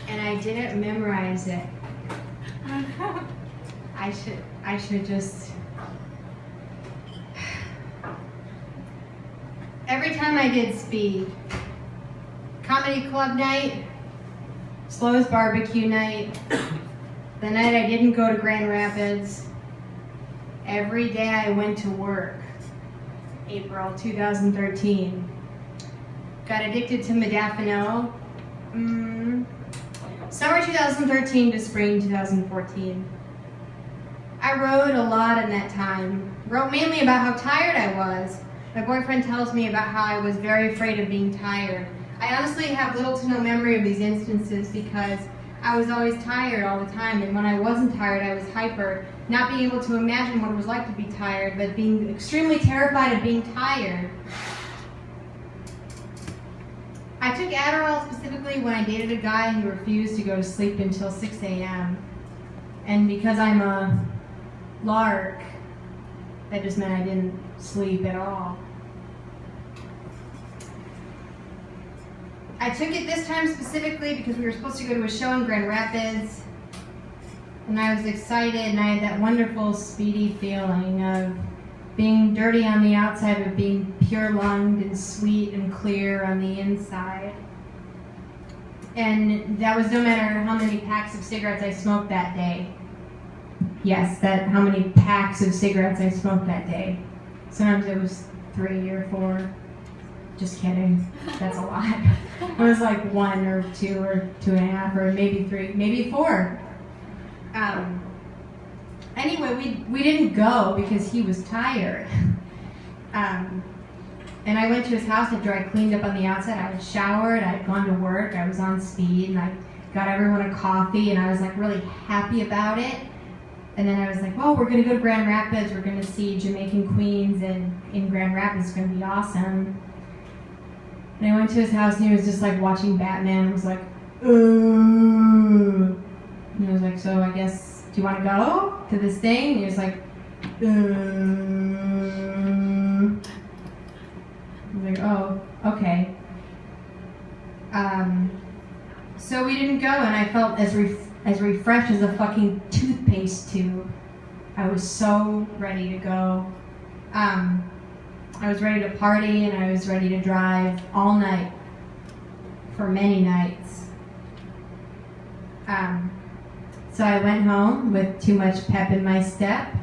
and I didn't memorize it. I should just... Every time I did speed, comedy club night, Slow's barbecue night, the night I didn't go to Grand Rapids, every day I went to work, April 2013. Got addicted to modafinil, summer 2013 to spring 2014. I wrote a lot in that time. Wrote mainly about how tired I was. My boyfriend tells me about how I was very afraid of being tired. I honestly have little to no memory of these instances because I was always tired all the time, and when I wasn't tired, I was hyper, not being able to imagine what it was like to be tired, but being extremely terrified of being tired. I took Adderall specifically when I dated a guy who refused to go to sleep until 6 a.m. And because I'm a lark, that just meant I didn't sleep at all. I took it this time specifically because we were supposed to go to a show in Grand Rapids, and I was excited, and I had that wonderful, speedy feeling of being dirty on the outside, but being pure-lunged and sweet and clear on the inside. And that was no matter how many packs of cigarettes I smoked that day. Yes, how many packs of cigarettes I smoked that day. Sometimes it was 3 or 4. Just kidding. That's a lot. It was like 1 or 2 or 2.5 or maybe 3, maybe 4. Anyway, we didn't go because he was tired. And I went to his house after I cleaned up on the outside. I had showered, I had gone to work, I was on speed, and I got everyone a coffee, and I was like really happy about it. And then I was like, oh, we're gonna go to Grand Rapids, we're gonna see Jamaican Queens in Grand Rapids, it's gonna be awesome. And I went to his house and he was just like watching Batman, and was like, ooh. And I was like, so I guess, do you wanna go to this thing? And he was like, I was like, oh, okay. So we didn't go, and I felt as refreshed as a fucking toothpaste tube. I was so ready to go. I was ready to party, and I was ready to drive all night for many nights. So I went home with too much pep in my step,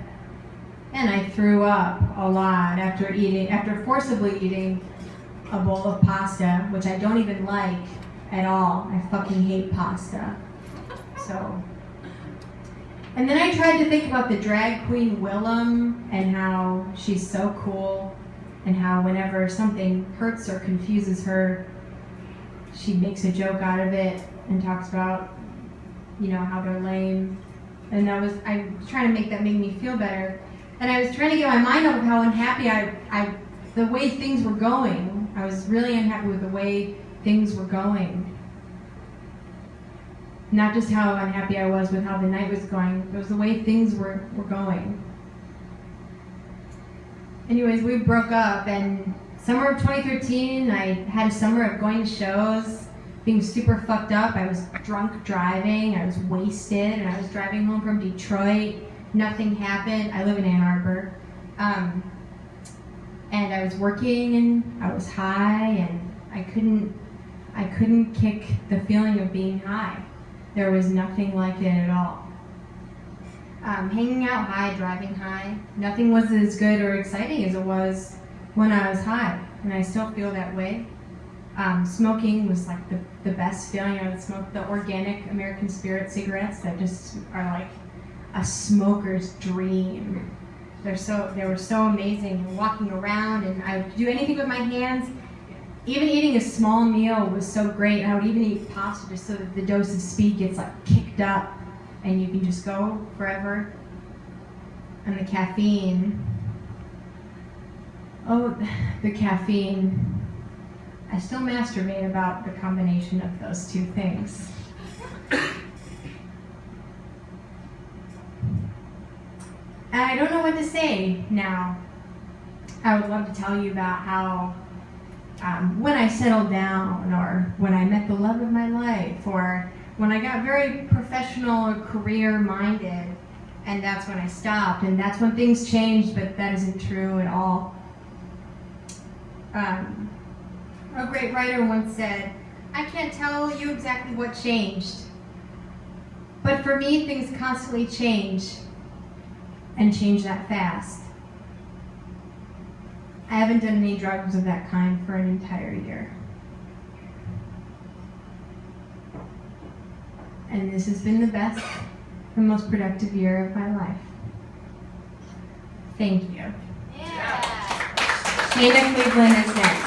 and I threw up a lot after forcibly eating a bowl of pasta, which I don't even like at all. I fucking hate pasta. So, and then I tried to think about the drag queen Willem and how she's so cool, and how whenever something hurts or confuses her, she makes a joke out of it and talks about, you know, how they're lame. And I was trying to make that make me feel better. And I was trying to get my mind off of how unhappy the way things were going. I was really unhappy with the way things were going. Not just how unhappy I was with how the night was going, it was the way things were going. Anyways, we broke up, and summer of 2013, I had a summer of going to shows, being super fucked up. I was drunk driving, I was wasted, and I was driving home from Detroit. Nothing happened. I live in Ann Arbor. And I was working, and I was high, and I couldn't kick the feeling of being high. There was nothing like it at all. Hanging out high, driving high, nothing was as good or exciting as it was when I was high, and I still feel that way. Smoking was like the best feeling. I would smoke the organic American Spirit cigarettes that just are like a smoker's dream. They were so amazing. Walking around, and I would do anything with my hands. Even eating a small meal was so great. I would even eat pasta just so that the dose of speed gets like kicked up, and you can just go forever. And the caffeine. Oh, the caffeine. I still masturbate about the combination of those two things. And I don't know what to say now. I would love to tell you about how when I settled down, or when I met the love of my life, or when I got very professional or career-minded, and that's when I stopped, and that's when things changed, but that isn't true at all. A great writer once said, "I can't tell you exactly what changed, but for me, things constantly change, and change that fast." I haven't done any drugs of that kind for an entire year. And this has been the best and most productive year of my life. Thank you. Yeah. Shayna Cleveland is next.